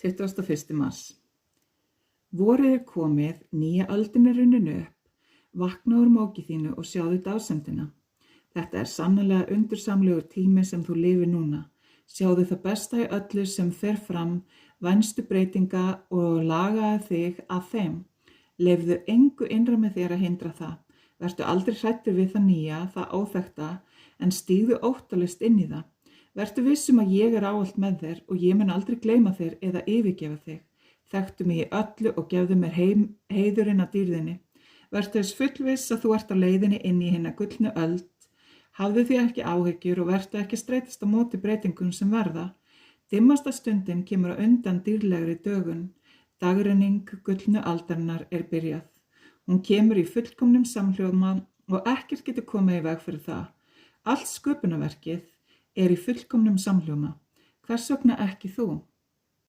21. mars. Vorið er komið, nýja öldin er runnin upp, vakna úr móki þínu og sjáðu dásemdina. Þetta er sannarlega undursamlegur tími sem þú lifir núna. Sjáðu það besta í öllu sem fer fram, vænstu breytinga og lagaðu þig að þeim. Leyfðu engu innra með þér að hindra það. Vertu aldrei hræddur við það nýja, það óþekkta, en stígðu óttalist inn í það. Vertu viss að ég er ávallt með þér og ég mun aldrei gleyma þér eða yfirgefa þig. Þekktu mig í öllu og gefðu mér heiðurinn að dýrðinni. Vertu þess fullviss að þú ert á leiðinni inn í hina gullnu öld. Hafðu því ekki áhyggjur og vertu ekki streitast á móti breytingum sem verða. Dimmasta stundin kemur á undan dýrlegri dögun. Dagrenning gullnu aldarinnar er byrjað. Hún kemur í fullkomnum samhljóma og ekkert getur komið í veg fyrir það. Allt sköpunarverkið er í fullkomnum samhljóma. Hvers vegna ekki þú?